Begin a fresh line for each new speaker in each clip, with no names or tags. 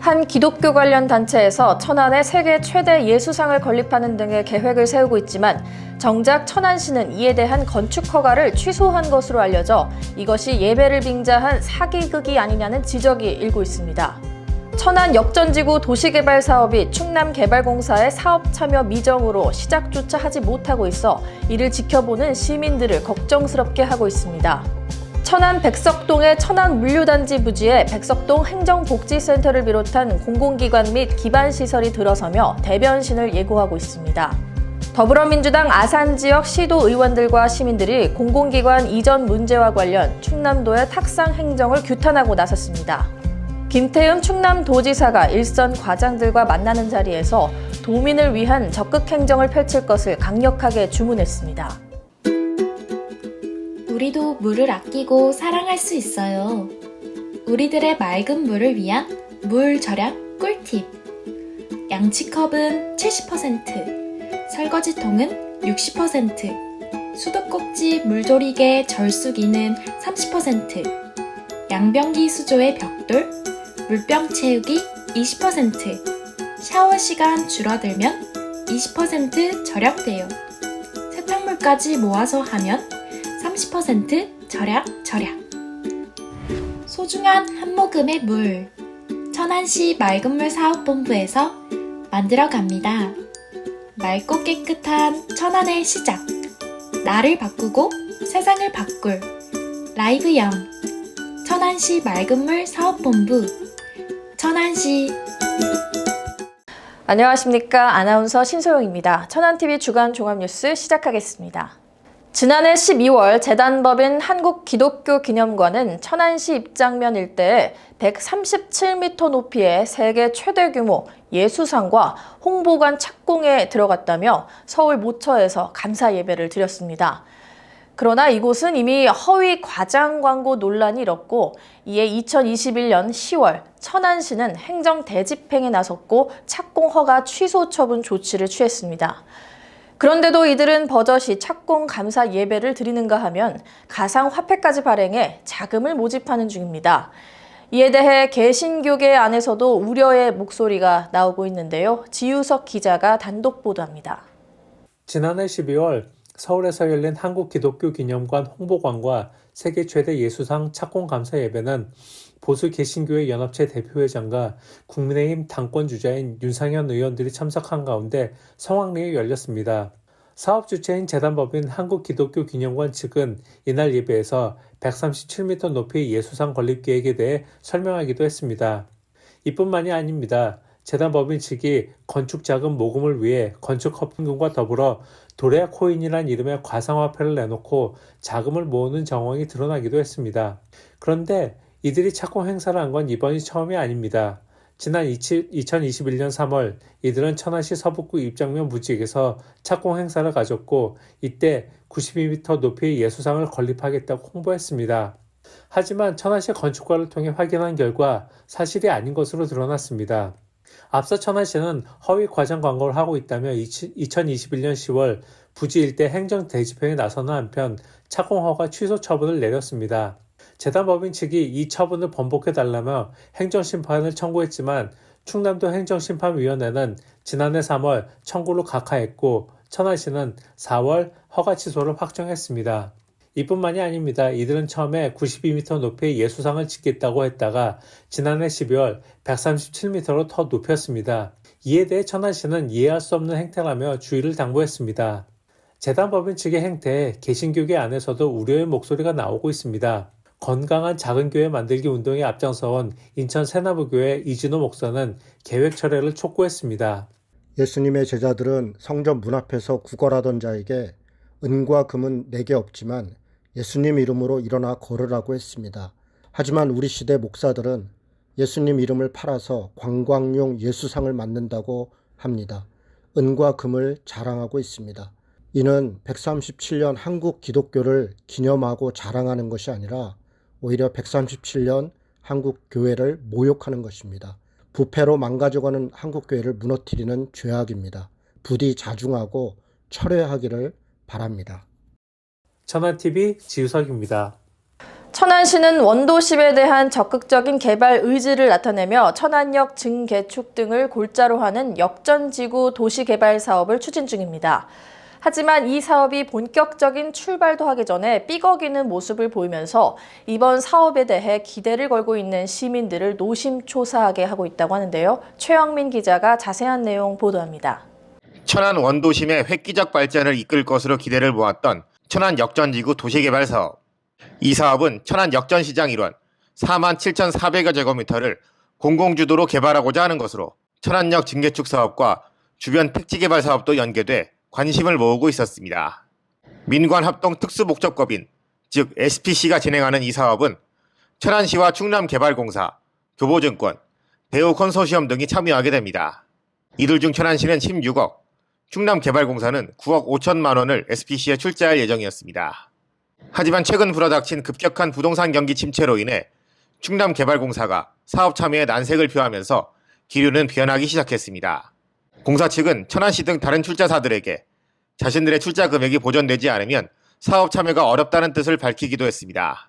한 기독교 관련 단체에서 천안에 세계 최대 예수상을 건립하는 등의 계획을 세우고 있지만 정작 천안시는 이에 대한 건축 허가를 취소한 것으로 알려져 이것이 예배를 빙자한 사기극이 아니냐는 지적이 일고 있습니다. 천안 역전지구 도시개발 사업이 충남개발공사의 사업 참여 미정으로 시작조차 하지 못하고 있어 이를 지켜보는 시민들을 걱정스럽게 하고 있습니다. 천안 백석동의 천안물류단지 부지에 백석동 행정복지센터를 비롯한 공공기관 및 기반시설이 들어서며 대변신을 예고하고 있습니다. 더불어민주당 아산지역 시도의원들과 시민들이 공공기관 이전 문제와 관련 충남도의 탁상 행정을 규탄하고 나섰습니다. 김태흠 충남도지사가 일선 과장들과 만나는 자리에서 도민을 위한 적극 행정을 펼칠 것을 강력하게 주문했습니다.
우리도 물을 아끼고 사랑할 수 있어요. 우리들의 맑은 물을 위한 물 절약 꿀팁. 양치컵은 70%, 설거지통은 60%, 수도꼭지 물조리개 절수기는 30%, 양변기 수조의 벽돌, 물병 채우기 20%, 샤워 시간 줄어들면 20% 절약돼요. 세탁물까지 모아서 하면 30% 절약. 소중한 한 모금의 물. 천안시 맑은물 사업본부에서 만들어갑니다. 맑고 깨끗한 천안의 시작. 나를 바꾸고 세상을 바꿀 라이브영. 천안시 맑은물 사업본부. 천안시.
안녕하십니까. 아나운서 신소영입니다. 천안TV 주간 종합뉴스 시작하겠습니다. 지난해 12월 재단법인 한국기독교기념관은 천안시 입장면 일대에 137m 높이의 세계 최대 규모 예수상과 홍보관 착공에 들어갔다며 서울 모처에서 감사 예배를 드렸습니다. 그러나 이곳은 이미 허위 과장 광고 논란이 일었고 이에 2021년 10월 천안시는 행정 대집행에 나섰고 착공 허가 취소 처분 조치를 취했습니다. 그런데도 이들은 버젓이 착공 감사 예배를 드리는가 하면 가상화폐까지 발행해 자금을 모집하는 중입니다. 이에 대해 개신교계 안에서도 우려의 목소리가 나오고 있는데요. 지유석 기자가 단독 보도합니다.
지난해 12월 서울에서 열린 한국기독교기념관 홍보관과 세계 최대 예수상 착공 감사 예배는 보수 개신교회 연합체 대표회장과 국민의힘 당권 주자인 윤상현 의원들이 참석한 가운데 성황리에 열렸습니다. 사업 주체인 재단법인 한국기독교기념관 측은 이날 예배에서 137m 높이 예수상 건립 계획에 대해 설명하기도 했습니다. 이뿐만이 아닙니다. 재단법인 측이 건축자금 모금을 위해 건축허품금과 더불어 도레아 코인이란 이름의 과상화폐를 내놓고 자금을 모으는 정황이 드러나기도 했습니다. 그런데 이들이 착공 행사를 한 건 이번이 처음이 아닙니다. 지난 2021년 3월 이들은 천안시 서북구 입장면 부지에서 착공 행사를 가졌고 이때 92m 높이의 예수상을 건립하겠다고 홍보했습니다. 하지만 천안시 건축과를 통해 확인한 결과 사실이 아닌 것으로 드러났습니다. 앞서 천안시는 허위 과장 광고를 하고 있다며 2021년 10월 부지 일대 행정 대집행에 나서는 한편 착공 허가 취소 처분을 내렸습니다. 재단법인 측이 이 처분을 번복해달라며 행정심판을 청구했지만 충남도 행정심판위원회는 지난해 3월 청구를 각하했고 천안시는 4월 허가 취소를 확정했습니다. 이뿐만이 아닙니다. 이들은 처음에 92m 높이의 예수상을 짓겠다고 했다가 지난해 12월 137m로 더 높였습니다. 이에 대해 천안시는 이해할 수 없는 행태라며 주의를 당부했습니다. 재단법인 측의 행태에 개신교계 안에서도 우려의 목소리가 나오고 있습니다. 건강한 작은 교회 만들기 운동에 앞장서온 인천 새나무교회 이진호 목사는 계획 철회를 촉구했습니다.
예수님의 제자들은 성전 문 앞에서 구걸하던 자에게 은과 금은 내게 없지만 예수님 이름으로 일어나 걸으라고 했습니다. 하지만 우리 시대 목사들은 예수님 이름을 팔아서 관광용 예수상을 만든다고 합니다. 은과 금을 자랑하고 있습니다. 이는 137년 한국 기독교를 기념하고 자랑하는 것이 아니라 오히려 137년 한국 교회를 모욕하는 것입니다. 부패로 망가져가는 한국 교회를 무너뜨리는 죄악입니다. 부디 자중하고 철회하기를 바랍니다.
천안TV 지우석입니다.
천안시는 원도심에 대한 적극적인 개발 의지를 나타내며 천안역 증개축 등을 골자로 하는 역전지구 도시개발 사업을 추진 중입니다. 하지만 이 사업이 본격적인 출발도 하기 전에 삐걱이는 모습을 보이면서 이번 사업에 대해 기대를 걸고 있는 시민들을 노심초사하게 하고 있다고 하는데요. 최영민 기자가 자세한 내용 보도합니다.
천안 원도심의 획기적 발전을 이끌 것으로 기대를 모았던 천안 역전지구 도시개발 사업. 이 사업은 천안 역전시장 일원 47,400여 제곱미터를 공공주도로 개발하고자 하는 것으로 천안역 증개축 사업과 주변 택지개발 사업도 연계돼 관심을 모으고 있었습니다. 민관합동 특수목적법인, 즉 SPC가 진행하는 이 사업은 천안시와 충남개발공사, 교보증권, 대우컨소시엄 등이 참여하게 됩니다. 이들 중 천안시는 16억, 충남개발공사는 9억 5천만 원을 SPC에 출자할 예정이었습니다. 하지만 최근 불어닥친 급격한 부동산 경기 침체로 인해 충남개발공사가 사업 참여에 난색을 표하면서 기류는 변하기 시작했습니다. 공사 측은 천안시 등 다른 출자사들에게 자신들의 출자 금액이 보전되지 않으면 사업 참여가 어렵다는 뜻을 밝히기도 했습니다.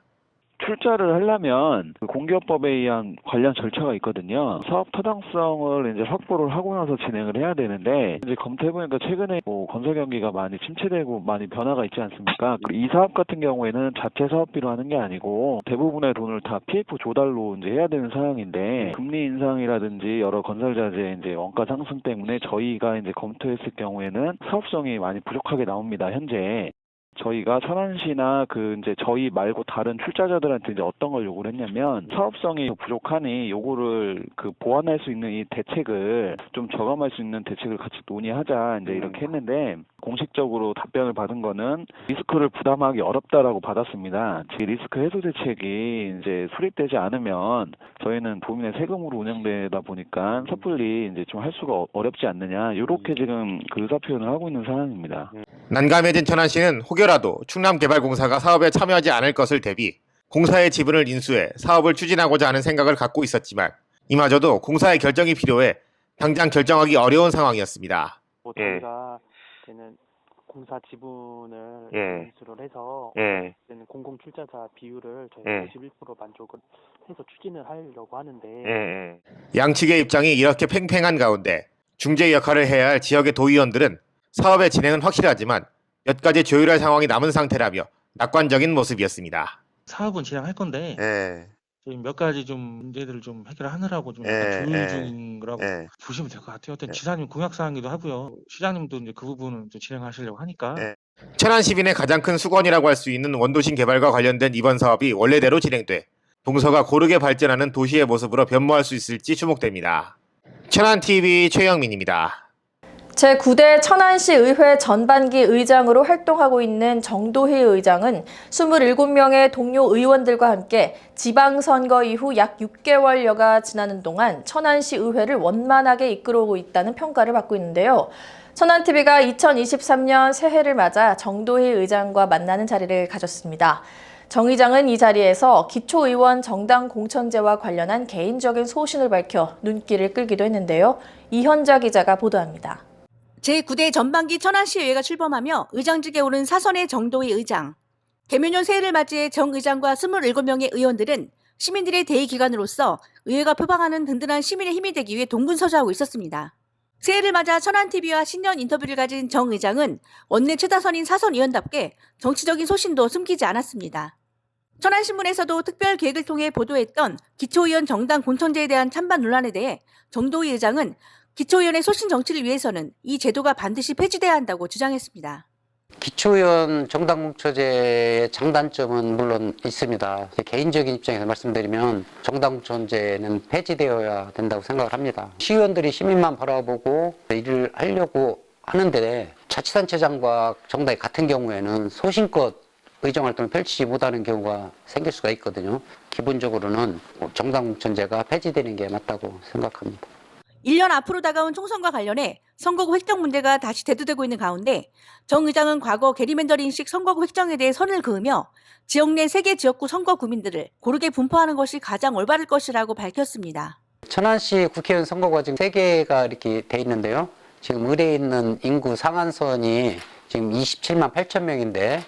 출자를 하려면 공기업법에 의한 관련 절차가 있거든요. 사업 타당성을 이제 확보를 하고 나서 진행을 해야 되는데 이제 검토해보니까 최근에 건설 경기가 많이 침체되고 많이 변화가 있지 않습니까? 이 사업 같은 경우에는 자체 사업비로 하는 게 아니고 대부분의 돈을 다 PF 조달로 이제 해야 되는 상황인데 금리 인상이라든지 여러 건설 자재 이제 원가 상승 때문에 저희가 이제 검토했을 경우에는 사업성이 많이 부족하게 나옵니다. 현재. 저희가 천안시나 이제 저희 말고 다른 출자자들한테 이제 어떤 걸 요구를 했냐면 사업성이 부족하니 요거를 보완할 수 있는 이 대책을 좀 저감할 수 있는 대책을 같이 논의하자 이제 이렇게 했는데 공식적으로 답변을 받은 거는 리스크를 부담하기 어렵다라고 받았습니다. 이 리스크 해소 대책이 이제 수립되지 않으면 저희는 도민의 세금으로 운영되다 보니까 섣불리 이제 좀 할 수가 어렵지 않느냐 이렇게 지금 의사 표현을 하고 있는 상황입니다.
난감해진 천안시는 혹여라도 충남개발공사가 사업에 참여하지 않을 것을 대비 공사의 지분을 인수해 사업을 추진하고자 하는 생각을 갖고 있었지만 이마저도 공사의 결정이 필요해 당장 결정하기 어려운 상황이었습니다.
저희가 되는 공사 지분을 인수를 해서 공공 출자자 비율을 저희가 51% 만족을 해서 추진을 하려고 하는데
양측의 입장이 이렇게 팽팽한 가운데 중재 역할을 해야 할 지역의 도의원들은 사업의 진행은 확실하지만 몇 가지 조율할 상황이 남은 상태라며 낙관적인 모습이었습니다.
사업은 진행할 건데 저희 몇 가지 좀 문제들을 좀 해결하느라고 좀 약간 조율 중인 거라고 보시면 될 것 같아요. 어떤 지사님 공약 사항이기도 하고요. 시장님도 이제 그 부분을 좀 진행하시려고 하니까.
천안 시민의 가장 큰 수건이라고 할 수 있는 원도심 개발과 관련된 이번 사업이 원래대로 진행돼 동서가 고르게 발전하는 도시의 모습으로 변모할 수 있을지 주목됩니다. 천안TV 최영민입니다.
제9대 천안시 의회 전반기 의장으로 활동하고 있는 정도희 의장은 27명의 동료 의원들과 함께 지방선거 이후 약 6개월여가 지나는 동안 천안시 의회를 원만하게 이끌어오고 있다는 평가를 받고 있는데요. 천안TV가 2023년 새해를 맞아 정도희 의장과 만나는 자리를 가졌습니다. 정 의장은 이 자리에서 기초의원 정당 공천제와 관련한 개인적인 소신을 밝혀 눈길을 끌기도 했는데요. 이현자 기자가 보도합니다.
제9대 전반기 천안시의회가 출범하며 의장직에 오른 사선의 정도희 의장. 개묘년 새해를 맞이해 정 의장과 27명의 의원들은 시민들의 대의기관으로서 의회가 표방하는 든든한 시민의 힘이 되기 위해 동분서주하고 있었습니다. 새해를 맞아 천안TV와 신년 인터뷰를 가진 정 의장은 원내 최다선인 사선 의원답게 정치적인 소신도 숨기지 않았습니다. 천안신문에서도 특별 기획을 통해 보도했던 기초의원 정당 공천제에 대한 찬반 논란에 대해 정도희 의장은 기초의원의 소신 정치를 위해서는 이 제도가 반드시 폐지돼야 한다고 주장했습니다.
기초의원 정당 공천제의 장단점은 물론 있습니다. 개인적인 입장에서 말씀드리면 정당 공천제는 폐지되어야 된다고 생각을 합니다. 시의원들이 시민만 바라보고 일을 하려고 하는데 자치단체장과 정당이 같은 경우에는 소신껏 의정활동을 펼치지 못하는 경우가 생길 수가 있거든요. 기본적으로는 정당 공천제가 폐지되는 게 맞다고 생각합니다.
1년 앞으로 다가온 총선과 관련해 선거구 획정 문제가 다시 대두되고 있는 가운데 정 의장은 과거 게리맨더링식 선거구 획정에 대해 선을 그으며 지역 내 3개 지역구 선거 구민들을 고르게 분포하는 것이 가장 올바를 것이라고 밝혔습니다.
천안시 국회의원 선거가 지금 3개가 이렇게 돼 있는데요. 지금 의뢰에 있는 인구 상한선이 지금 27만 8천 명인데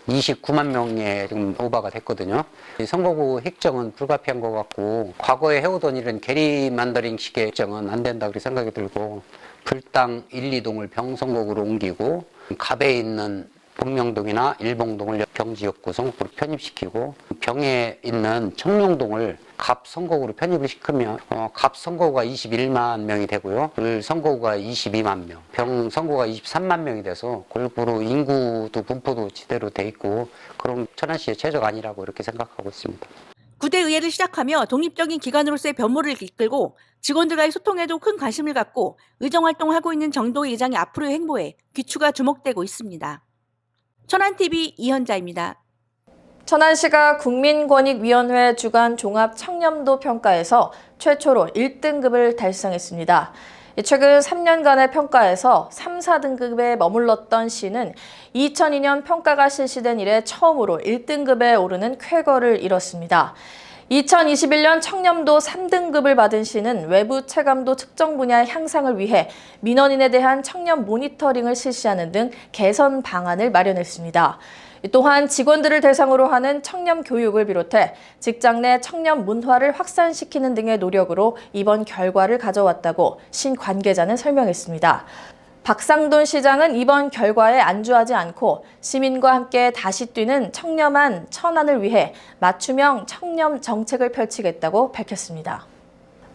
29만 명에 지금 오버가 됐거든요. 이 선거구 획정은 불가피한 것 같고 과거에 해오던 이런 게리만더링식의 획정은 안 된다 그렇게 생각이 들고 불당 1, 2동을 병선거구로 옮기고 갑에 있는 복명동이나 일봉동을 병지역구 선거구로 편입시키고 병에 있는 청룡동을 갑 선거구로 편입을 시키면 갑 선거구가 21만 명이 되고요. 을 선거구가 22만 명, 병 선거구가 23만 명이 돼서 골고루 인구도 분포도 제대로 돼 있고 그런 천안시의 최적 아니라고 이렇게 생각하고 있습니다.
9대 의회를 시작하며 독립적인 기관으로서의 변모를 이끌고 직원들과의 소통에도 큰 관심을 갖고 의정활동을 하고 있는 정도의 의장의 앞으로의 행보에 귀추가 주목되고 있습니다. 천안TV 이현자입니다.
천안시가 국민권익위원회 주간 종합 청렴도 평가에서 최초로 1등급을 달성했습니다. 최근 3년간의 평가에서 3, 4등급에 머물렀던 시는 2002년 평가가 실시된 이래 처음으로 1등급에 오르는 쾌거를 이뤘습니다. 2021년 청렴도 3등급을 받은 시는 외부 체감도 측정 분야의 향상을 위해 민원인에 대한 청렴 모니터링을 실시하는 등 개선 방안을 마련했습니다. 또한 직원들을 대상으로 하는 청렴 교육을 비롯해 직장 내 청렴 문화를 확산시키는 등의 노력으로 이번 결과를 가져왔다고 신 관계자는 설명했습니다. 박상돈 시장은 이번 결과에 안주하지 않고 시민과 함께 다시 뛰는 청렴한 천안을 위해 맞춤형 청렴 정책을 펼치겠다고 밝혔습니다.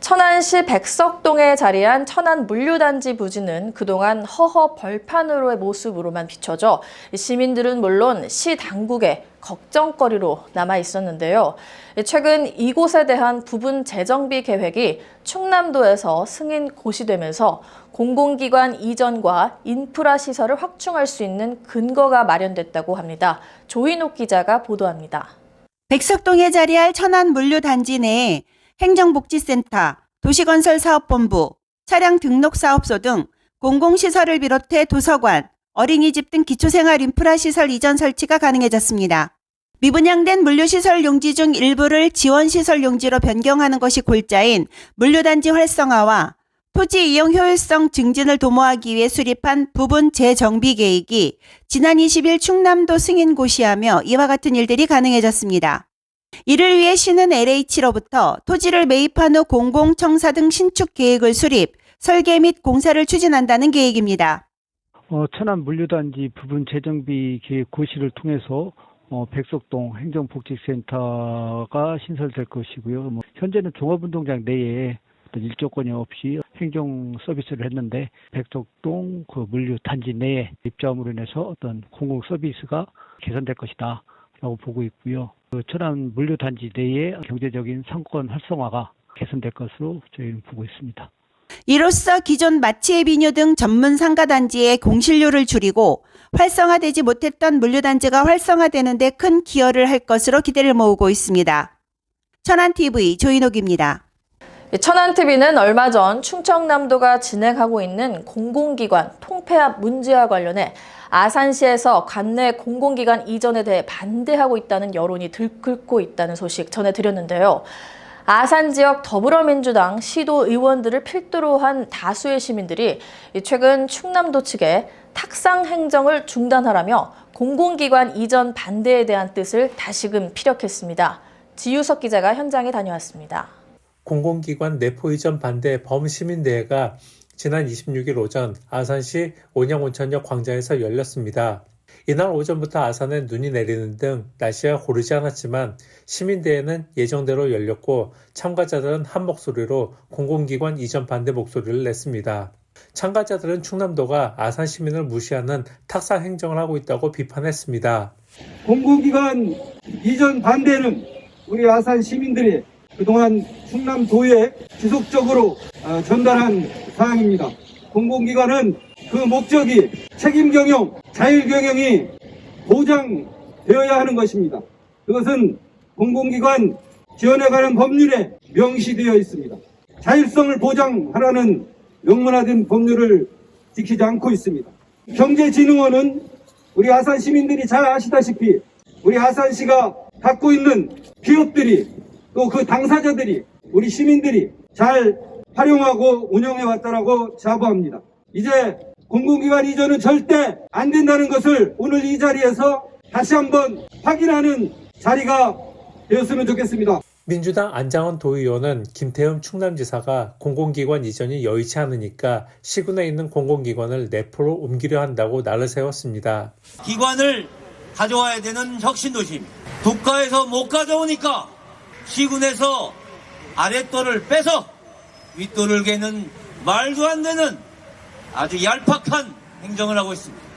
천안시 백석동에 자리한 천안 물류단지 부지는 그동안 허허 벌판으로의 모습으로만 비춰져 시민들은 물론 시 당국의 걱정거리로 남아 있었는데요. 최근 이곳에 대한 부분 재정비 계획이 충남도에서 승인 고시되면서 공공기관 이전과 인프라 시설을 확충할 수 있는 근거가 마련됐다고 합니다. 조인옥 기자가 보도합니다.
백석동에 자리할 천안 물류단지 내에 행정복지센터, 도시건설사업본부, 차량 등록사업소 등 공공시설을 비롯해 도서관, 어린이집 등 기초생활 인프라시설 이전 설치가 가능해졌습니다. 미분양된 물류시설 용지 중 일부를 지원시설 용지로 변경하는 것이 골자인 물류단지 활성화와 토지 이용 효율성 증진을 도모하기 위해 수립한 부분 재정비 계획이 지난 20일 충남도 승인 고시하며 이와 같은 일들이 가능해졌습니다. 이를 위해 시는 LH로부터 토지를 매입한 후 공공청사 등 신축 계획을 수립, 설계 및 공사를 추진한다는 계획입니다.
천안 물류단지 부분 재정비 계획 고시를 통해서 백석동 행정복지센터가 신설될 것이고요. 현재는 종합운동장 내에 어떤 일조권이 없이 행정 서비스를 했는데 백석동 그 물류단지 내에 입점으로 인해서 어떤 공공 서비스가 개선될 것이다 라고 보고 있고요. 천안 물류단지 내의 경제적인 상권 활성화가 개선될 것으로 저희는 보고 있습니다.
이로써 기존 마치의 비뉴 등 전문 상가단지의 공실료를 줄이고 활성화되지 못했던 물류단지가 활성화되는 데 큰 기여를 할 것으로 기대를 모으고 있습니다. 천안TV 조인옥입니다.
천안TV는 얼마 전 충청남도가 진행하고 있는 공공기관 통폐합 문제와 관련해 아산시에서 관내 공공기관 이전에 대해 반대하고 있다는 여론이 들끓고 있다는 소식 전해드렸는데요. 아산 지역 더불어민주당 시도 의원들을 필두로 한 다수의 시민들이 최근 충남도 측에 탁상 행정을 중단하라며 공공기관 이전 반대에 대한 뜻을 다시금 피력했습니다. 지유석 기자가 현장에 다녀왔습니다.
공공기관 내포 이전 반대 범시민대회가 지난 26일 오전 아산시 온양온천역 광장에서 열렸습니다. 이날 오전부터 아산에 눈이 내리는 등 날씨가 고르지 않았지만 시민대회는 예정대로 열렸고 참가자들은 한 목소리로 공공기관 이전 반대 목소리를 냈습니다. 참가자들은 충남도가 아산 시민을 무시하는 탁상 행정을 하고 있다고 비판했습니다.
공공기관 이전 반대는 우리 아산 시민들이 그동안 충남도에 지속적으로 전달한 사항입니다. 공공기관은 그 목적이 책임경영, 자율경영이 보장되어야 하는 것입니다. 그것은 공공기관 지원에 관한 법률에 명시되어 있습니다. 자율성을 보장하라는 명문화된 법률을 지키지 않고 있습니다. 경제진흥원은 우리 아산 시민들이 잘 아시다시피 우리 아산시가 갖고 있는 기업들이 또 그 당사자들이 우리 시민들이 잘 활용하고 운영해 왔다라고 자부합니다. 이제 공공기관 이전은 절대 안 된다는 것을 오늘 이 자리에서 다시 한번 확인하는 자리가 되었으면 좋겠습니다.
민주당 안장원 도의원은 김태흠 충남지사가 공공기관 이전이 여의치 않으니까 시군에 있는 공공기관을 내포로 옮기려 한다고 날을 세웠습니다.
기관을 가져와야 되는 혁신도시입니다. 국가에서 못 가져오니까 시군에서 아랫돌을 빼서 윗돌을 개는 말도 안 되는 아주 얄팍한 행정을 하고 있습니다.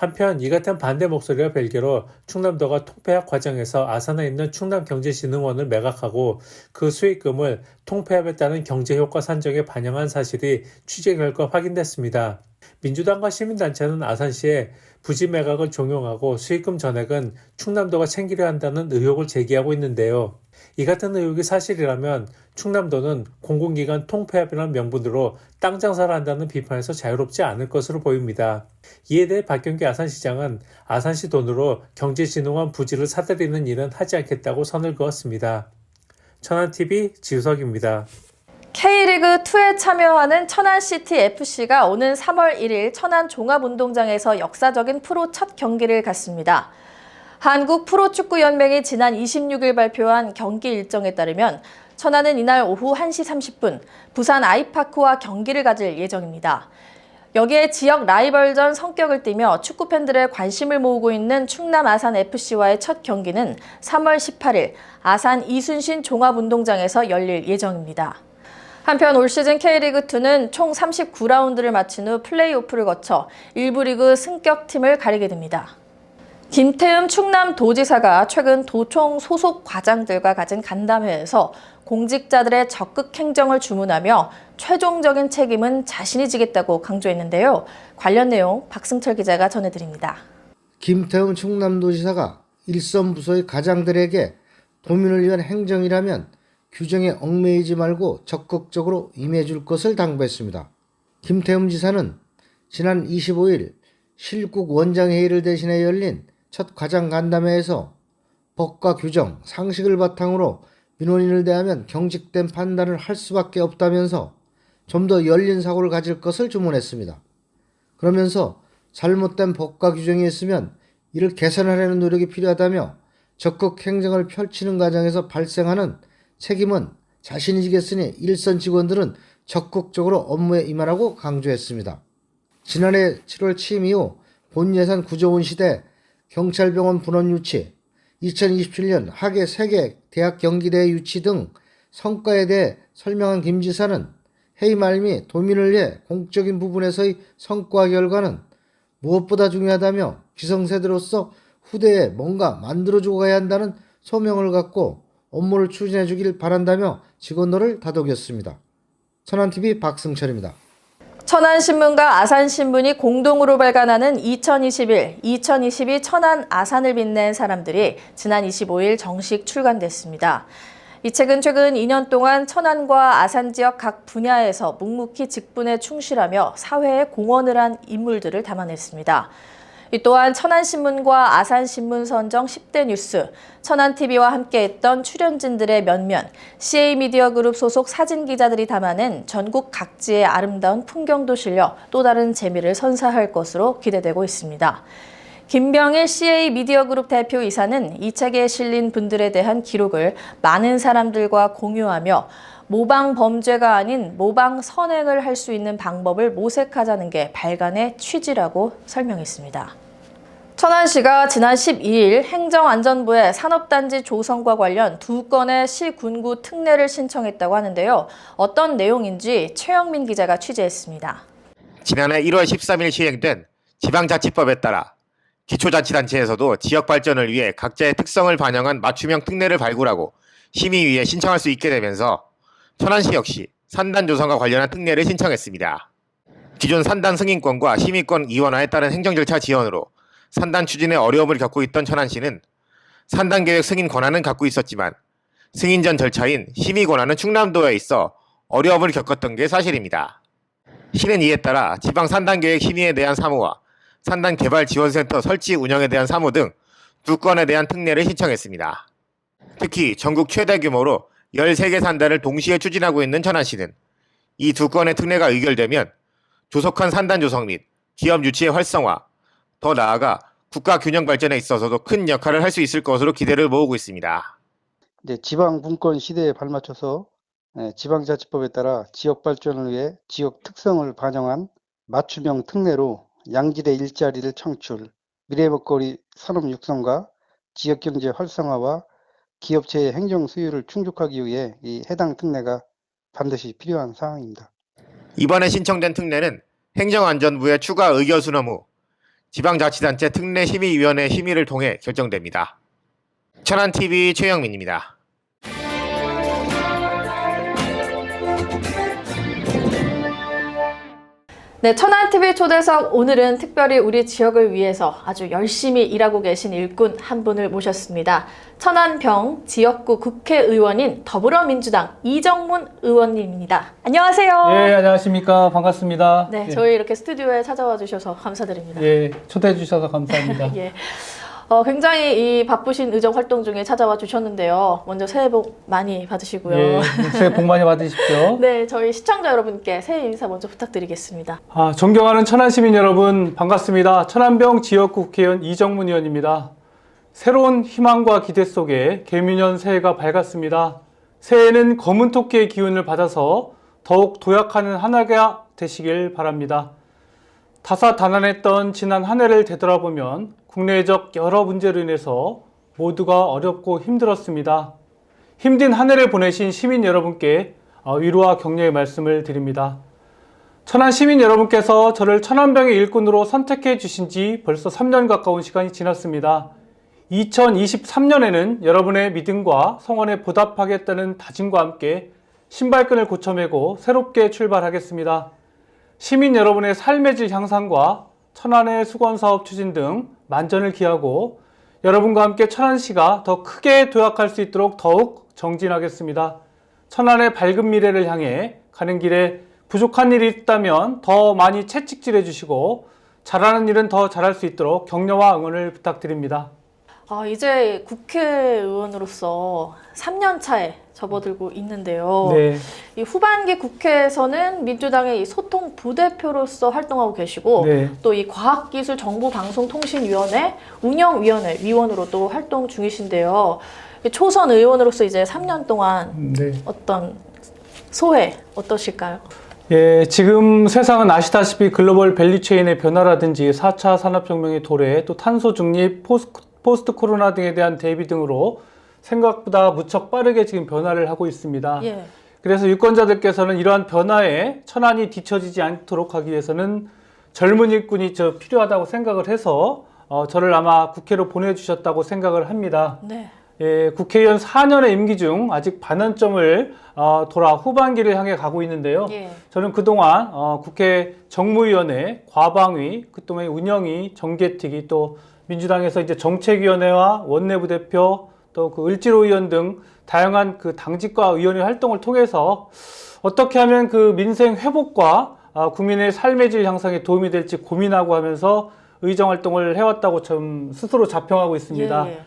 한편 이 같은 반대 목소리와 별개로 충남도가 통폐합 과정에서 아산에 있는 충남경제진흥원을 매각하고 그 수익금을 통폐합에 따른 경제효과 산정에 반영한 사실이 취재 결과 확인됐습니다. 민주당과 시민단체는 아산시에 부지 매각을 종용하고 수익금 전액은 충남도가 챙기려 한다는 의혹을 제기하고 있는데요. 이 같은 의혹이 사실이라면 충남도는 공공기관 통폐합이라는 명분으로 땅 장사를 한다는 비판에서 자유롭지 않을 것으로 보입니다. 이에 대해 박경기 아산시장은 아산시 돈으로 경제진흥원 부지를 사들이는 일은 하지 않겠다고 선을 그었습니다. 천안TV 지우석입니다.
K리그2에 참여하는 천안시티FC가 오는 3월 1일 천안종합운동장에서 역사적인 프로 첫 경기를 갖습니다. 한국프로축구연맹이 지난 26일 발표한 경기 일정에 따르면 천안은 이날 오후 1시 30분 부산 아이파크와 경기를 가질 예정입니다. 여기에 지역 라이벌전 성격을 띠며 축구팬들의 관심을 모으고 있는 충남 아산FC와의 첫 경기는 3월 18일 아산 이순신 종합운동장에서 열릴 예정입니다. 한편 올 시즌 K리그2는 총 39라운드를 마친 후 플레이오프를 거쳐 1부 리그 승격팀을 가리게 됩니다. 김태흠 충남도지사가 최근 도청 소속 과장들과 가진 간담회에서 공직자들의 적극 행정을 주문하며 최종적인 책임은 자신이 지겠다고 강조했는데요. 관련 내용 박승철 기자가 전해드립니다.
김태흠 충남도지사가 일선 부서의 과장들에게 도민을 위한 행정이라면 규정에 얽매이지 말고 적극적으로 임해줄 것을 당부했습니다. 김태흠 지사는 지난 25일 실국 원장회의를 대신해 열린 첫 과장 간담회에서 법과 규정, 상식을 바탕으로 민원인을 대하면 경직된 판단을 할 수밖에 없다면서 좀 더 열린 사고를 가질 것을 주문했습니다. 그러면서 잘못된 법과 규정이 있으면 이를 개선하려는 노력이 필요하다며 적극 행정을 펼치는 과정에서 발생하는 책임은 자신이 지겠으니 일선 직원들은 적극적으로 업무에 임하라고 강조했습니다. 지난해 7월 취임 이후 본 예산 9조 원 시대 경찰병원 분원 유치, 2027년 학예 3개 대학 경기대 유치 등 성과에 대해 설명한 김 지사는 회의 말미 도민을 위해 공적인 부분에서의 성과 결과는 무엇보다 중요하다며 기성세대로서 후대에 뭔가 만들어주고 가야 한다는 소명을 갖고 업무를 추진해 주길 바란다며 직원들을 다독였습니다. 천안TV 박승철입니다.
천안신문과 아산신문이 공동으로 발간하는 2021, 2022 천안 아산을 빛낸 사람들이 지난 25일 정식 출간됐습니다. 이 책은 최근 2년 동안 천안과 아산 지역 각 분야에서 묵묵히 직분에 충실하며 사회에 공헌을 한 인물들을 담아냈습니다. 이 또한 천안신문과 아산신문 선정 10대 뉴스, 천안TV와 함께했던 출연진들의 면면, CA미디어그룹 소속 사진기자들이 담아낸 전국 각지의 아름다운 풍경도 실려 또 다른 재미를 선사할 것으로 기대되고 있습니다. 김병일 CA미디어그룹 대표이사는 이 책에 실린 분들에 대한 기록을 많은 사람들과 공유하며 모방 범죄가 아닌 모방 선행을 할 수 있는 방법을 모색하자는 게 발간의 취지라고 설명했습니다. 천안시가 지난 12일 행정안전부에 산업단지 조성과 관련 2건의 시군구 특례를 신청했다고 하는데요. 어떤 내용인지 최영민 기자가 취재했습니다.
지난해 1월 13일 시행된 지방자치법에 따라 기초자치단체에서도 지역 발전을 위해 각자의 특성을 반영한 맞춤형 특례를 발굴하고 심의위에 신청할 수 있게 되면서 천안시 역시 산단 조성과 관련한 특례를 신청했습니다. 기존 산단 승인권과 심의권 이원화에 따른 행정 절차 지연으로 산단 추진에 어려움을 겪고 있던 천안시는 산단 계획 승인 권한은 갖고 있었지만 승인 전 절차인 심의 권한은 충남도에 있어 어려움을 겪었던 게 사실입니다. 시는 이에 따라 지방 산단 계획 심의에 대한 사무와 산단 개발 지원센터 설치 운영에 대한 사무 등 2건에 대한 특례를 신청했습니다. 특히 전국 최대 규모로 13개 산단을 동시에 추진하고 있는 천안시는 이 2건의 특례가 의결되면 조속한 산단 조성 및 기업 유치의 활성화, 더 나아가 국가 균형 발전에 있어서도 큰 역할을 할 수 있을 것으로 기대를 모으고 있습니다.
이제 지방 분권 시대에 발맞춰서 지방자치법에 따라 지역 발전을 위해 지역 특성을 반영한 맞춤형 특례로 양질의 일자리를 창출, 미래 먹거리 산업 육성과 지역 경제 활성화와 기업체의 행정 수요를 충족하기 위해 이 해당 특례가 반드시 필요한 사항입니다.
이번에 신청된 특례는 행정안전부의 추가 의결 수렴 후 지방자치단체 특례심의위원회 심의를 통해 결정됩니다. 천안TV 최영민입니다.
네, 천안TV 초대석 오늘은 특별히 우리 지역을 위해서 아주 열심히 일하고 계신 일꾼 한 분을 모셨습니다. 천안병 지역구 국회의원인 더불어민주당 이정문 의원님입니다. 안녕하세요.
예, 안녕하십니까. 반갑습니다.
네,
예.
저희 이렇게 스튜디오에 찾아와 주셔서 감사드립니다.
예, 초대해 주셔서 감사합니다.
예. 굉장히 이 바쁘신 의정 활동 중에 찾아와 주셨는데요. 먼저 새해 복 많이 받으시고요.
예, 새해 복 많이 받으십시오.
네, 저희 시청자 여러분께 새해 인사 먼저 부탁드리겠습니다.
존경하는 천안시민 여러분 반갑습니다. 천안병 지역구 국회의원 이정문 의원입니다. 새로운 희망과 기대 속에 개미년 새해가 밝았습니다. 새해에는 검은 토끼의 기운을 받아서 더욱 도약하는 한 해가 되시길 바랍니다. 다사다난했던 지난 한 해를 되돌아보면 국내적 여러 문제로 인해서 모두가 어렵고 힘들었습니다. 힘든 한 해를 보내신 시민 여러분께 위로와 격려의 말씀을 드립니다. 천안 시민 여러분께서 저를 천안병의 일꾼으로 선택해 주신 지 벌써 3년 가까운 시간이 지났습니다. 2023년에는 여러분의 믿음과 성원에 보답하겠다는 다짐과 함께 신발끈을 고쳐매고 새롭게 출발하겠습니다. 시민 여러분의 삶의 질 향상과 천안의 수건사업 추진 등 만전을 기하고 여러분과 함께 천안시가 더 크게 도약할 수 있도록 더욱 정진하겠습니다. 천안의 밝은 미래를 향해 가는 길에 부족한 일이 있다면 더 많이 채찍질해 주시고 잘하는 일은 더 잘할 수 있도록 격려와 응원을 부탁드립니다.
이제 국회의원으로서 3년 차에 접어들고 있는데요.
네.
이 후반기 국회에서는 민주당의 이 소통 부대표로서 활동하고 계시고
네.
또 이 과학기술정보방송통신위원회 운영위원회 위원으로도 활동 중이신데요. 초선 의원으로서 이제 3년 동안
네.
어떤 소회 어떠실까요?
예, 지금 세상은 아시다시피 글로벌 밸류체인의 변화라든지 4차 산업혁명의 도래, 또 탄소 중립, 포스트 코로나 등에 대한 대비 등으로 생각보다 무척 빠르게 지금 변화를 하고 있습니다.
예.
그래서 유권자들께서는 이러한 변화에 천안이 뒤처지지 않도록 하기 위해서는 젊은 일꾼이 필요하다고 생각을 해서 저를 아마 국회로 보내주셨다고 생각을 합니다.
네.
예, 국회의원 4년의 임기 중 아직 반환점을 돌아 후반기를 향해 가고 있는데요.
예.
저는 그동안 국회 정무위원회, 과방위, 그동안 운영위, 정개특위, 또 민주당에서 이제 정책위원회와 원내부 대표, 또 그 을지로 의원 등 다양한 그 당직과 의원의 활동을 통해서 어떻게 하면 그 민생 회복과 국민의 삶의 질 향상에 도움이 될지 고민하고 하면서 의정 활동을 해왔다고 좀 스스로 자평하고 있습니다.
예.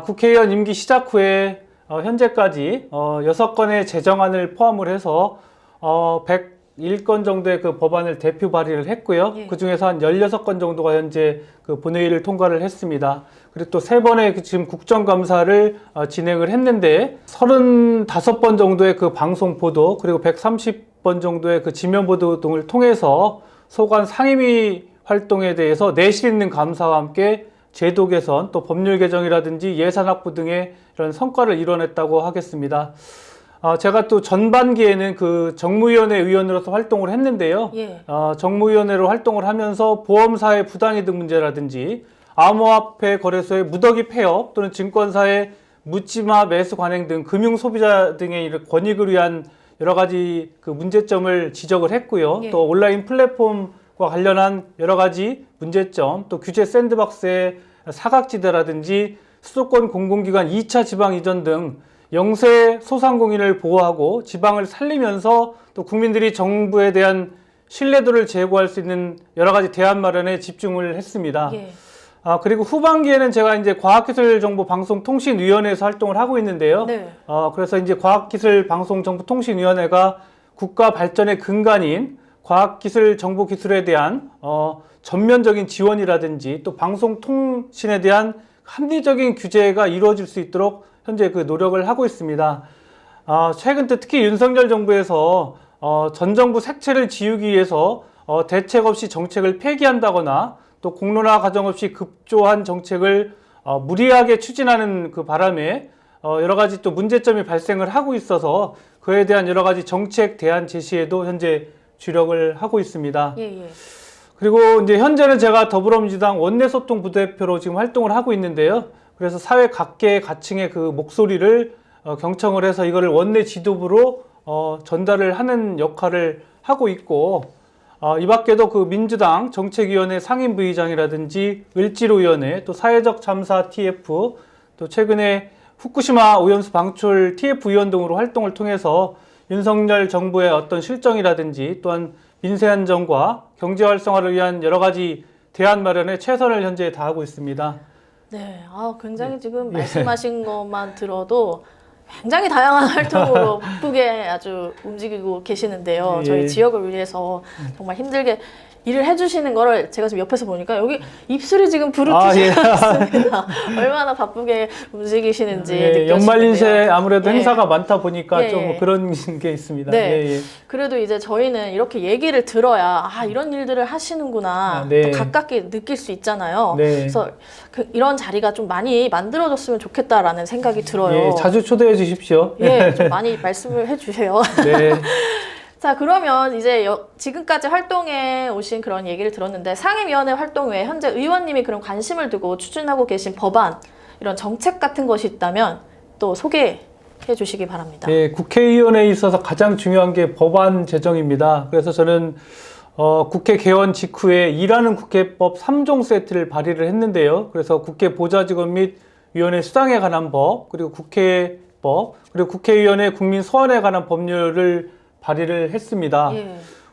국회의원 임기 시작 후에 현재까지 6건의 제정안을 포함을 해서 101건 정도의 그 법안을 대표 발의를 했고요.
예.
그 중에서 한 16건 정도가 현재 그 본회의를 통과를 했습니다. 그리고 또 3번의 지금 국정감사를 진행을 했는데 35번 정도의 그 방송 보도 그리고 130번 정도의 그 지면 보도 등을 통해서 소관 상임위 활동에 대해서 내실 있는 감사와 함께 제도 개선, 또 법률 개정이라든지 예산 확보 등의 이런 성과를 이뤄냈다고 하겠습니다. 제가 또 전반기에는 그 정무위원회 의원으로서 활동을 했는데요.
예.
정무위원회로 활동을 하면서 보험사의 부당이득 문제라든지 암호화폐 거래소의 무더기 폐업 또는 증권사의 묻지마 매수 관행 등 금융 소비자 등의 권익을 위한 여러 가지 그 문제점을 지적을 했고요.
예.
또 온라인 플랫폼과 관련한 여러 가지 문제점, 또 규제 샌드박스의 사각지대라든지 수도권 공공기관 2차 지방 이전 등 영세 소상공인을 보호하고 지방을 살리면서 또 국민들이 정부에 대한 신뢰도를 제고할 수 있는 여러 가지 대안 마련에 집중을 했습니다.
예.
그리고 후반기에는 제가 이제 과학기술정보방송통신위원회에서 활동을 하고 있는데요.
네.
그래서 이제 과학기술방송정보통신위원회가 국가 발전의 근간인 과학기술 정보기술에 대한 전면적인 지원이라든지 또 방송통신에 대한 합리적인 규제가 이루어질 수 있도록 현재 그 노력을 하고 있습니다. 최근 특히 윤석열 정부에서 전 정부 색채를 지우기 위해서 대책 없이 정책을 폐기한다거나 또 공론화 과정 없이 급조한 정책을 무리하게 추진하는 그 바람에 여러 가지 또 문제점이 발생을 하고 있어서 그에 대한 여러 가지 정책 대안 제시에도 현재 주력을 하고 있습니다. 그리고 이제 현재는 제가 더불어민주당 원내소통 부대표로 지금 활동을 하고 있는데요. 그래서 사회 각계 가층의 그 목소리를 경청을 해서 이거를 원내 지도부로 전달을 하는 역할을 하고 있고, 이 밖에도 그 민주당 정책위원회 상임부의장이라든지 을지로위원회, 또 사회적 참사 TF, 또 최근에 후쿠시마 오염수 방출 TF위원 등으로 활동을 통해서 윤석열 정부의 어떤 실정이라든지 또한 민생 안정과 경제 활성화를 위한 여러 가지 대안 마련에 최선을 현재 다하고 있습니다.
네, 굉장히 지금 말씀하신 것만 들어도 굉장히 다양한 활동으로 바쁘게 아주 움직이고 계시는데요. 저희 지역을 위해서 정말 힘들게 일을 해주시는 거를 제가 지금 옆에서 보니까 여기 입술이 지금 부르트지 않습니다. 얼마나 바쁘게 움직이시는지 느껴지는데요.
연말인쇄 아무래도 행사가 많다 보니까 좀 그런 게 있습니다.
네. 그래도 이제 저희는 이렇게 얘기를 들어야 이런 일들을 하시는구나 또 가깝게 느낄 수 있잖아요. 그래서 이런 자리가 좀 많이 만들어졌으면 좋겠다라는 생각이 들어요.
자주 초대해 주십시오.
좀 많이 말씀을 해주세요. 자, 그러면 이제 지금까지 활동해 오신 그런 얘기를 들었는데 상임위원회 활동 외에 현재 의원님이 그런 관심을 두고 추진하고 계신 법안, 이런 정책 같은 것이 있다면 또 소개해 주시기 바랍니다.
네, 국회의원에 있어서 가장 중요한 게 법안 제정입니다. 그래서 저는 국회 개원 직후에 일하는 국회법 3종 세트를 발의를 했는데요. 그래서 국회 보좌직원 및 위원회 수당에 관한 법, 그리고 국회법, 그리고 국회의원의 국민 소환에 관한 법률을 발의를 했습니다.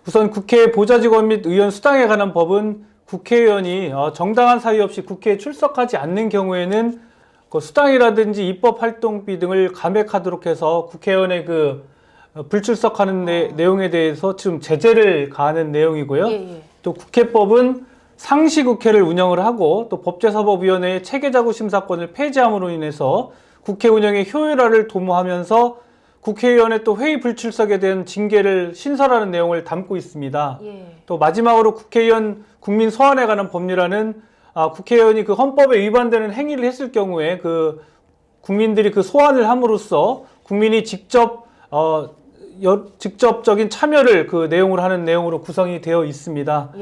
우선 국회 보좌직원 및 의원 수당에 관한 법은 국회의원이 정당한 사유 없이 국회에 출석하지 않는 경우에는 그 수당이라든지 입법 활동비 등을 감액하도록 해서 국회의원의 그 불출석하는 내용에 대해서 지금 제재를 가하는 내용이고요. 또 국회법은 상시국회를 운영을 하고 또 법제사법위원회의 체계자구 심사권을 폐지함으로 인해서 국회 운영의 효율화를 도모하면서 국회의원의 또 회의 불출석에 대한 징계를 신설하는 내용을 담고 있습니다. 또 마지막으로 국회의원 국민 소환에 관한 법률안은 국회의원이 그 헌법에 위반되는 행위를 했을 경우에 그 국민들이 그 소환을 함으로써 국민이 직접적인 참여를 그 내용으로 하는 내용으로 구성이 되어 있습니다.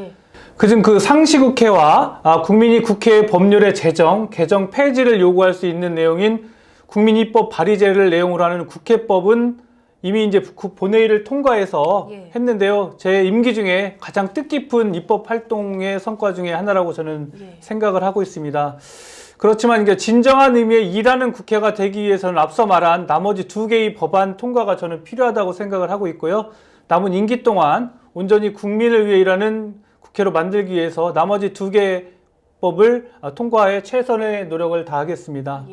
그중 그 상시국회와 국민이 국회 법률의 제정, 개정 폐지를 요구할 수 있는 내용인 국민입법 발의제를 내용으로 하는 국회법은 이미 이제 본회의를 통과해서 했는데요. 제 임기 중에 가장 뜻깊은 입법 활동의 성과 중에 하나라고 저는 생각을 하고 있습니다. 그렇지만 이게 진정한 의미의 일하는 국회가 되기 위해서는 앞서 말한 나머지 2개의 법안 통과가 저는 필요하다고 생각을 하고 있고요. 남은 임기 동안 온전히 국민을 위해 일하는 국회로 만들기 위해서 나머지 2개 법을 통과해 최선의 노력을 다하겠습니다.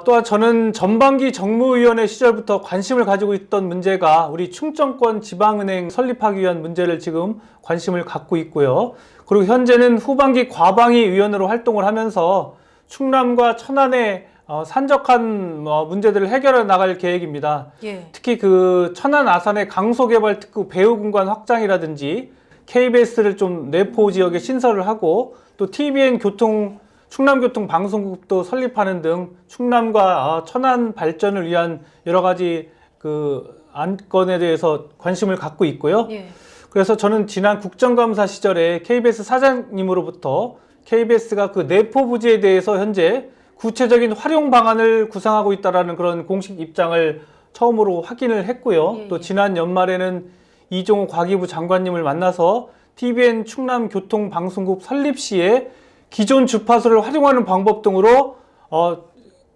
또한 저는 전반기 정무위원회 시절부터 관심을 가지고 있던 문제가 우리 충청권 지방은행 설립하기 위한 문제를 지금 관심을 갖고 있고요. 그리고 현재는 후반기 과방위 위원으로 활동을 하면서 충남과 천안의 산적한 문제들을 해결해 나갈 계획입니다. 특히 그 천안 아산의 강소개발 특구 배후공간 확장이라든지 KBS를 좀 내포 지역에 신설을 하고 또 TVN 충남교통방송국도 설립하는 등 충남과 천안 발전을 위한 여러 가지 그 안건에 대해서 관심을 갖고 있고요. 그래서 저는 지난 국정감사 시절에 KBS 사장님으로부터 KBS가 그 내포 부지에 대해서 현재 구체적인 활용 방안을 구상하고 있다라는 그런 공식 입장을 처음으로 확인을 했고요. 또 지난 연말에는 이종호 과기부 장관님을 만나서 TVN 충남교통방송국 설립 시에 기존 주파수를 활용하는 방법 등으로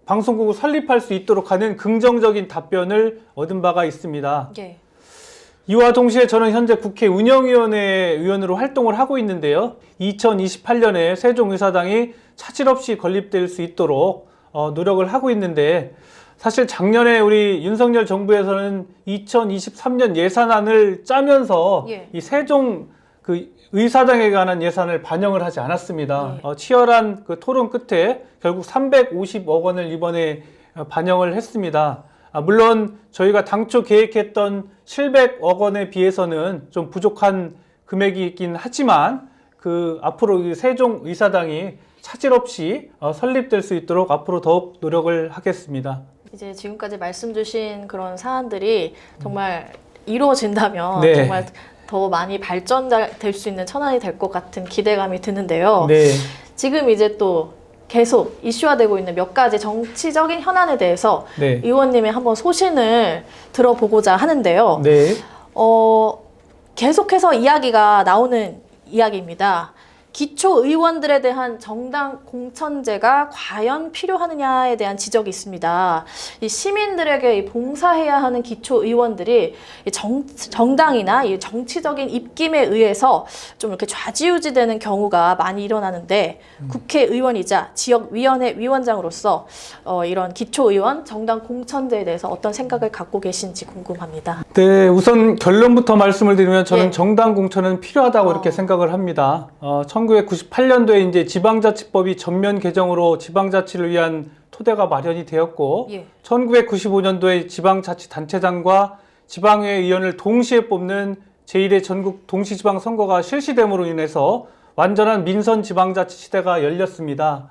방송국을 설립할 수 있도록 하는 긍정적인 답변을 얻은 바가 있습니다. 이와 동시에 저는 현재 국회 운영위원회 위원으로 활동을 하고 있는데요. 2028년에 세종의사당이 차질 없이 건립될 수 있도록 노력을 하고 있는데 사실 작년에 우리 윤석열 정부에서는 2023년 예산안을 짜면서 이 세종 그 의사당에 관한 예산을 반영을 하지 않았습니다. 치열한 그 토론 끝에 결국 350억 원을 이번에 반영을 했습니다. 물론 저희가 당초 계획했던 700억 원에 비해서는 좀 부족한 금액이긴 하지만 그 앞으로 이 세종의사당이 차질 없이 설립될 수 있도록 앞으로 더욱 노력을 하겠습니다.
이제 지금까지 말씀 주신 그런 사안들이 정말 이루어진다면
네.
정말 더 많이 발전될 수 있는 천안이 될 것 같은 기대감이 드는데요.
네.
지금 이제 또 계속 이슈화되고 있는 몇 가지 정치적인 현안에 대해서
네.
의원님의 한번 소신을 들어보고자 하는데요.
네.
계속해서 이야기가 나오는 이야기입니다. 기초의원들에 대한 정당 공천제가 과연 필요하느냐에 대한 지적이 있습니다. 이 시민들에게 봉사해야 하는 기초의원들이 정당이나 이 정치적인 입김에 의해서 좀 이렇게 좌지우지되는 경우가 많이 일어나는데 국회의원이자 지역위원회 위원장으로서 이런 기초의원 정당 공천제에 대해서 어떤 생각을 갖고 계신지 궁금합니다.
네, 우선 결론부터 말씀을 드리면 저는
예.
정당 공천은 필요하다고 이렇게 생각을 합니다. 1998년도에 이제 지방자치법이 전면 개정으로 지방자치를 위한 토대가 마련이 되었고, 1995년도에 지방자치단체장과 지방의회 의원을 동시에 뽑는 제1회 전국 동시지방선거가 실시됨으로 인해서 완전한 민선 지방자치 시대가 열렸습니다.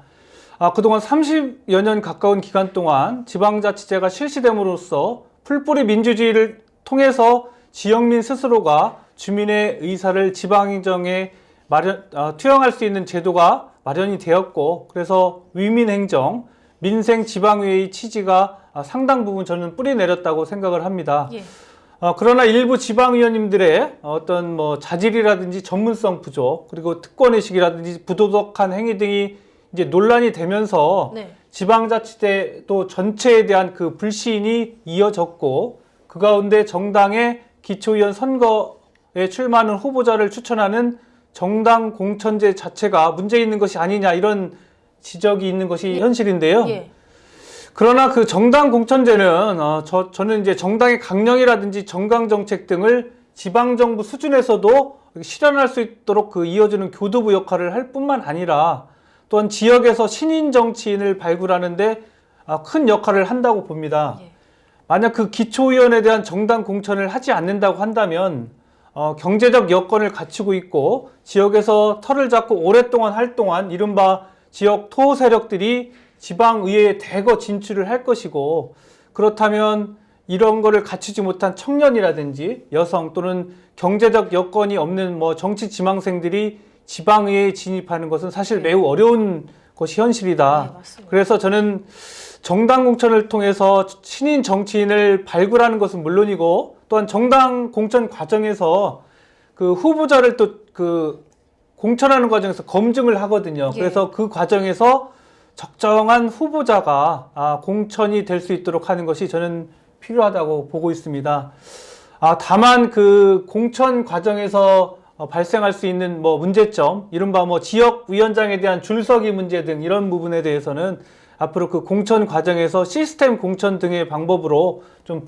그동안 30여 년 가까운 기간 동안 지방자치제가 실시됨으로써 풀뿌리 민주주의를 통해서 지역민 스스로가 주민의 의사를 지방행정에 투영할 수 있는 제도가 마련이 되었고, 그래서 위민행정, 민생지방의회의 취지가 상당 부분 저는 뿌리 내렸다고 생각을 합니다. 그러나 일부 지방의원님들의 어떤 자질이라든지 전문성 부족, 그리고 특권의식이라든지 부도덕한 행위 등이 이제 논란이 되면서 지방자치제 또 전체에 대한 그 불신이 이어졌고, 그 가운데 정당의 기초의원 선거에 출마하는 후보자를 추천하는 정당 공천제 자체가 문제 있는 것이 아니냐, 이런 지적이 있는 것이 현실인데요. 그러나 그 정당 공천제는 저는 이제 정당의 강령이라든지 정강정책 등을 지방정부 수준에서도 실현할 수 있도록 그 이어주는 교두부 역할을 할 뿐만 아니라 또한 지역에서 신인 정치인을 발굴하는데 큰 역할을 한다고 봅니다. 만약 그 기초의원에 대한 정당 공천을 하지 않는다고 한다면 경제적 여건을 갖추고 있고 지역에서 털을 잡고 오랫동안 활동한 이른바 지역 토호 세력들이 지방의회에 대거 진출을 할 것이고, 그렇다면 이런 거를 갖추지 못한 청년이라든지 여성 또는 경제적 여건이 없는 정치 지망생들이 지방의회에 진입하는 것은 사실 매우 어려운 것이 현실이다. 그래서 저는 정당 공천을 통해서 신인 정치인을 발굴하는 것은 물론이고, 또한 정당 공천 과정에서 그 후보자를 또 그 공천하는 과정에서 검증을 하거든요. 그래서 그 과정에서 적정한 후보자가 공천이 될 수 있도록 하는 것이 저는 필요하다고 보고 있습니다. 다만 그 공천 과정에서 발생할 수 있는 문제점, 이른바 지역위원장에 대한 줄서기 문제 등 이런 부분에 대해서는 앞으로 그 공천 과정에서 시스템 공천 등의 방법으로 좀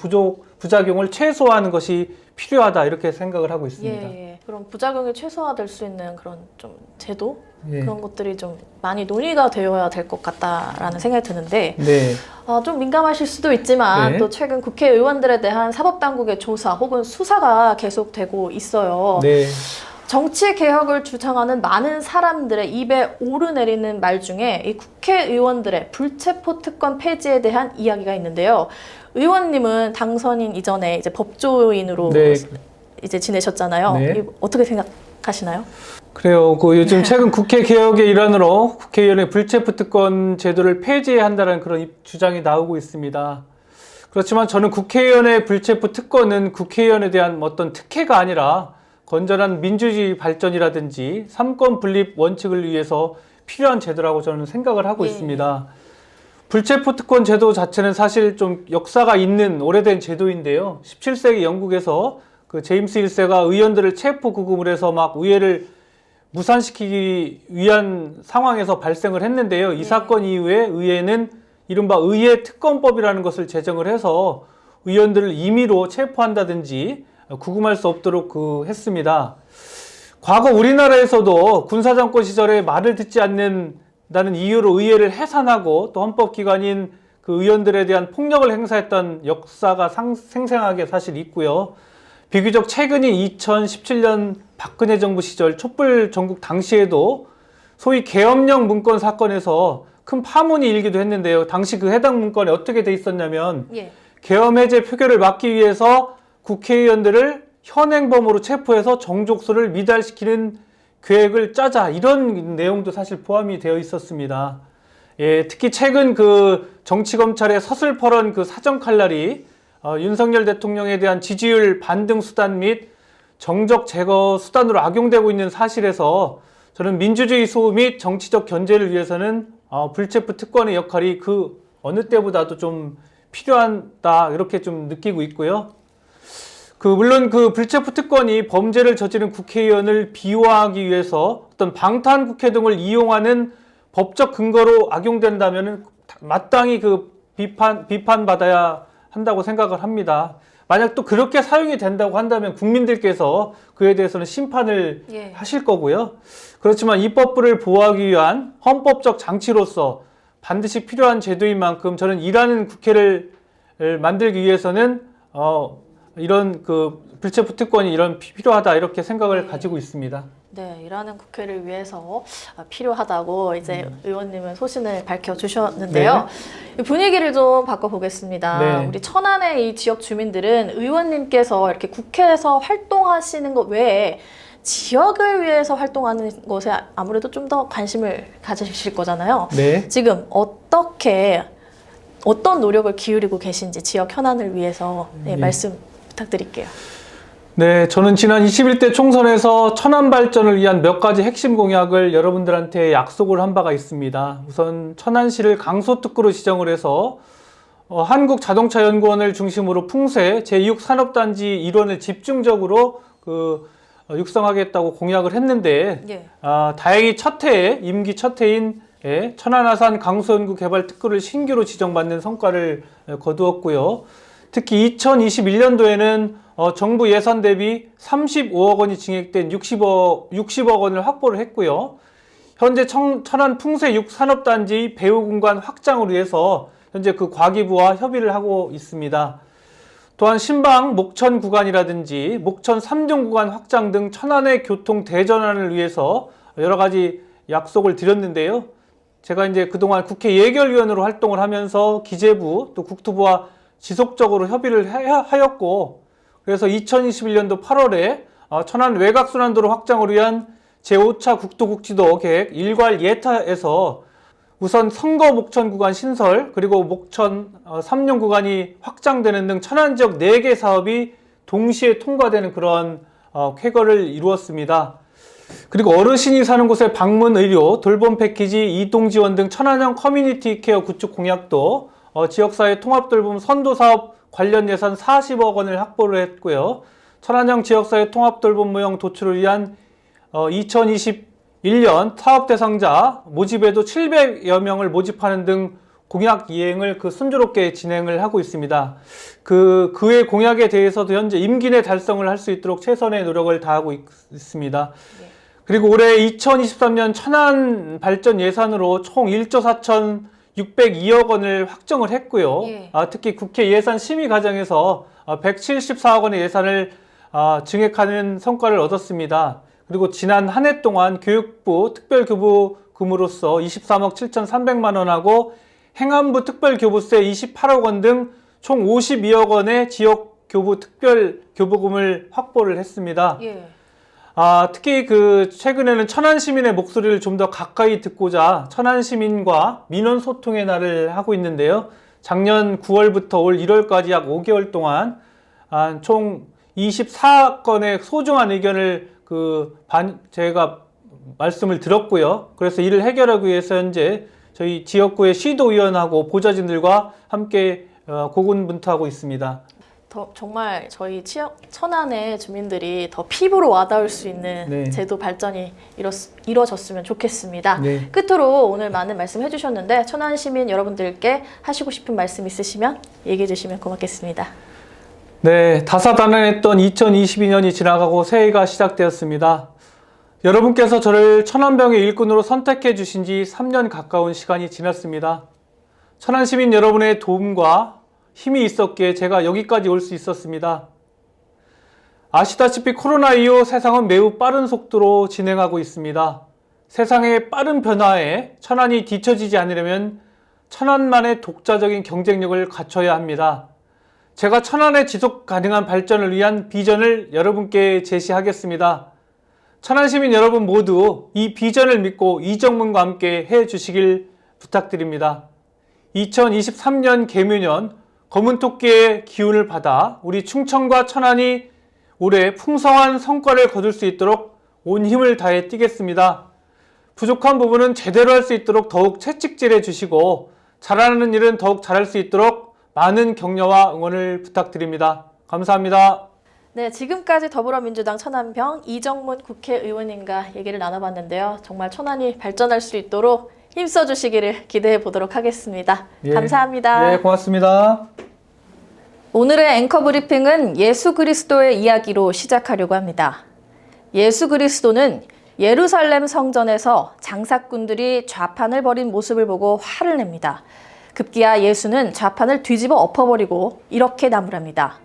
부작용을 최소화하는 것이 필요하다, 이렇게 생각을 하고 있습니다.
그럼 부작용이 최소화될 수 있는 그런 좀 제도? 그런 것들이 좀 많이 논의가 되어야 될 것 같다라는 생각이 드는데, 좀 민감하실 수도 있지만 또 최근 국회의원들에 대한 사법당국의 조사 혹은 수사가 계속되고 있어요. 정치 개혁을 주장하는 많은 사람들의 입에 오르내리는 말 중에 이 국회의원들의 불체포 특권 폐지에 대한 이야기가 있는데요. 의원님은 당선인 이전에 이제 법조인으로 이제 지내셨잖아요. 어떻게 생각하시나요?
그래요. 요즘 최근 국회 개혁의 일환으로 국회의원의 불체포 특권 제도를 폐지해야 한다는 그런 주장이 나오고 있습니다. 그렇지만 저는 국회의원의 불체포 특권은 국회의원에 대한 어떤 특혜가 아니라 건전한 민주주의 발전이라든지 삼권 분립 원칙을 위해서 필요한 제도라고 저는 생각을 하고 있습니다. 불체포 특권 제도 자체는 사실 좀 역사가 있는 오래된 제도인데요. 17세기 영국에서 그 제임스 1세가 의원들을 체포 구금을 해서 막 의회를 무산시키기 위한 상황에서 발생을 했는데요. 이 사건 이후에 의회는 이른바 의회 특검법이라는 것을 제정을 해서 의원들을 임의로 체포한다든지 구금할 수 없도록 했습니다. 과거 우리나라에서도 군사정권 시절에 말을 듣지 않는다는 이유로 의회를 해산하고 또 헌법기관인 그 의원들에 대한 폭력을 행사했던 역사가 생생하게 사실 있고요. 비교적 최근인 2017년 박근혜 정부 시절 촛불 전국 당시에도 소위 계엄령 문건 사건에서 큰 파문이 일기도 했는데요. 당시 그 해당 문건에 어떻게 돼 있었냐면 계엄 해제 표결을 막기 위해서 국회의원들을 현행범으로 체포해서 정족수를 미달시키는 계획을 짜자, 이런 내용도 사실 포함이 되어 있었습니다. 예, 특히 최근 그 정치검찰의 서슬퍼런 그 사정칼날이 윤석열 대통령에 대한 지지율 반등 수단 및 정적 제거 수단으로 악용되고 있는 사실에서 저는 민주주의 수호 및 정치적 견제를 위해서는 불체포 특권의 역할이 그 어느 때보다도 좀 필요하다, 이렇게 좀 느끼고 있고요. 물론 그 불체포 특권이 범죄를 저지른 국회의원을 비호하기 위해서 어떤 방탄 국회 등을 이용하는 법적 근거로 악용된다면 마땅히 그 비판받아야 한다고 생각을 합니다. 만약 또 그렇게 사용이 된다고 한다면 국민들께서 그에 대해서는 심판을 하실 거고요. 그렇지만 입법부를 보호하기 위한 헌법적 장치로서 반드시 필요한 제도인 만큼 저는 일하는 국회를 만들기 위해서는 이런 그 불체포 특권이 필요하다, 이렇게 생각을 가지고 있습니다.
네, 일하는 국회를 위해서 필요하다고 이제 의원님은 소신을 밝혀주셨는데요. 네. 분위기를 좀 바꿔보겠습니다. 네. 우리 천안의 이 지역 주민들은 의원님께서 이렇게 국회에서 활동하시는 것 외에 지역을 위해서 활동하는 것에 아무래도 좀 더 관심을 가지실 거잖아요. 네. 지금 어떤 노력을 기울이고 계신지 지역 현안을 위해서 말씀 부탁드릴게요.
네, 저는 지난 21대 총선에서 천안 발전을 위한 몇 가지 핵심 공약을 여러분들한테 약속을 한 바가 있습니다. 우선 천안시를 강소특구로 지정을 해서 한국자동차연구원을 중심으로 풍세 제6산업단지 일원을 집중적으로 육성하겠다고 공약을 했는데 다행히 임기 첫 해인 천안아산 강소연구개발특구를 신규로 지정받는 성과를 거두었고요. 특히 2021년도에는 정부 예산 대비 35억 원이 증액된 60억 원을 확보를 했고요. 현재 천안 풍세 6산업단지 배후 공간 확장을 위해서 현재 그 과기부와 협의를 하고 있습니다. 또한 신방 목천 구간이라든지 목천 3종 구간 확장 등 천안의 교통 대전환을 위해서 여러 가지 약속을 드렸는데요. 제가 이제 그동안 국회 예결위원으로 활동을 하면서 기재부 또 국토부와 지속적으로 협의를 하였고, 그래서 2021년도 8월에 천안 외곽순환도로 확장을 위한 제5차 국토국지도 계획 일괄 예타에서 우선 성거 목천 구간 신설, 그리고 목천 3용 구간이 확장되는 등 천안 지역 4개 사업이 동시에 통과되는 그런 쾌거를 이루었습니다. 그리고 어르신이 사는 곳에 방문 의료, 돌봄 패키지, 이동 지원 등 천안형 커뮤니티 케어 구축 공약도 지역사회 통합돌봄 선도사업 관련 예산 40억 원을 확보를 했고요. 천안형 지역사회 통합돌봄 모형 도출을 위한 2021년 사업 대상자 모집에도 700여 명을 모집하는 등 공약 이행을 순조롭게 진행을 하고 있습니다. 그의 공약에 대해서도 현재 임기 내 달성을 할 수 있도록 최선의 노력을 다하고 있습니다. 그리고 올해 2023년 천안 발전 예산으로 총 1조 4,602억 원을 확정을 했고요. 특히 국회 예산 심의 과정에서 174억 원의 예산을 증액하는 성과를 얻었습니다. 그리고 지난 한 해 동안 교육부 특별교부금으로서 23억 7,300만 원하고 행안부 특별교부세 28억 원 등 총 52억 원의 지역교부 특별교부금을 확보를 했습니다. 특히 최근에는 천안 시민의 목소리를 좀 더 가까이 듣고자 천안 시민과 민원 소통의 날을 하고 있는데요. 작년 9월부터 올 1월까지 약 5개월 동안 총 24건의 소중한 의견을 제가 말씀을 들었고요. 그래서 이를 해결하기 위해서 현재 저희 지역구의 시도의원하고 보좌진들과 함께 고군분투하고 있습니다.
정말 저희 천안의 주민들이 더 피부로 와닿을 수 있는 제도 발전이 이루어졌으면 좋겠습니다. 끝으로 오늘 많은 말씀 해주셨는데 천안 시민 여러분들께 하시고 싶은 말씀 있으시면 얘기해 주시면 고맙겠습니다.
네, 다사다난했던 2022년이 지나가고 새해가 시작되었습니다. 여러분께서 저를 천안병의 일꾼으로 선택해 주신 지 3년 가까운 시간이 지났습니다. 천안 시민 여러분의 도움과 힘이 있었기에 제가 여기까지 올 수 있었습니다. 아시다시피 코로나 이후 세상은 매우 빠른 속도로 진행하고 있습니다. 세상의 빠른 변화에 천안이 뒤처지지 않으려면 천안만의 독자적인 경쟁력을 갖춰야 합니다. 제가 천안의 지속 가능한 발전을 위한 비전을 여러분께 제시하겠습니다. 천안 시민 여러분 모두 이 비전을 믿고 이정문과 함께 해주시길 부탁드립니다. 2023년 계묘년 검은 토끼의 기운을 받아 우리 충청과 천안이 올해 풍성한 성과를 거둘 수 있도록 온 힘을 다해 뛰겠습니다. 부족한 부분은 제대로 할 수 있도록 더욱 채찍질해 주시고 잘하는 일은 더욱 잘할 수 있도록 많은 격려와 응원을 부탁드립니다. 감사합니다.
네, 지금까지 더불어민주당 천안병 이정문 국회의원님과 얘기를 나눠봤는데요. 정말 천안이 발전할 수 있도록 힘써 주시기를 기대해 보도록 하겠습니다.
예.
감사합니다.
네, 고맙습니다.
오늘의 앵커 브리핑은 예수 그리스도의 이야기로 시작하려고 합니다. 예수 그리스도는 예루살렘 성전에서 장사꾼들이 좌판을 벌인 모습을 보고 화를 냅니다. 급기야 예수는 좌판을 뒤집어 엎어버리고 이렇게 나무랍니다.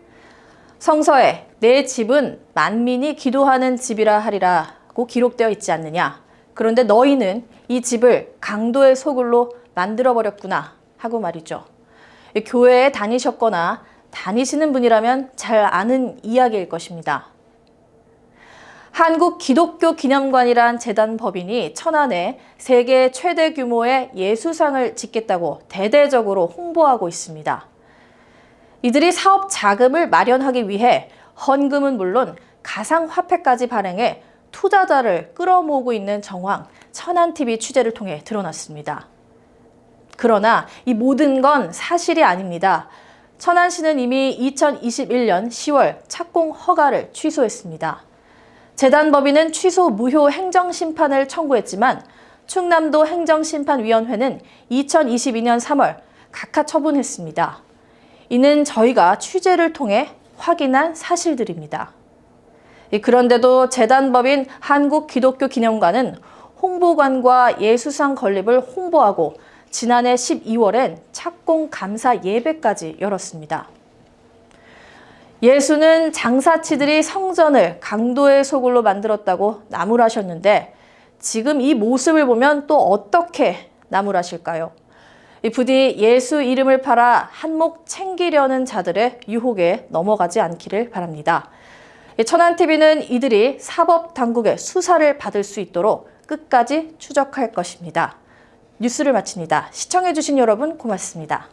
성서에 내 집은 만민이 기도하는 집이라 하리라고 기록되어 있지 않느냐. 그런데 너희는 이 집을 강도의 소굴로 만들어버렸구나 하고 말이죠. 교회에 다니셨거나 다니시는 분이라면 잘 아는 이야기일 것입니다. 한국 기독교 기념관이란 재단 법인이 천안에 세계 최대 규모의 예수상을 짓겠다고 대대적으로 홍보하고 있습니다. 이들이 사업 자금을 마련하기 위해 헌금은 물론 가상화폐까지 발행해 투자자를 끌어모으고 있는 정황, 천안TV 취재를 통해 드러났습니다. 그러나 이 모든 건 사실이 아닙니다. 천안시는 이미 2021년 10월 착공 허가를 취소했습니다. 재단법인은 취소 무효 행정심판을 청구했지만 충남도 행정심판위원회는 2022년 3월 각하 처분했습니다. 이는 저희가 취재를 통해 확인한 사실들입니다. 그런데도 재단법인 한국기독교기념관은 홍보관과 예수상 건립을 홍보하고 지난해 12월엔 착공 감사 예배까지 열었습니다. 예수는 장사치들이 성전을 강도의 소굴로 만들었다고 나무라셨는데 지금 이 모습을 보면 또 어떻게 나무라실까요? 부디 예수 이름을 팔아 한몫 챙기려는 자들의 유혹에 넘어가지 않기를 바랍니다. 천안TV는 이들이 사법당국의 수사를 받을 수 있도록 끝까지 추적할 것입니다. 뉴스를 마칩니다. 시청해주신 여러분 고맙습니다.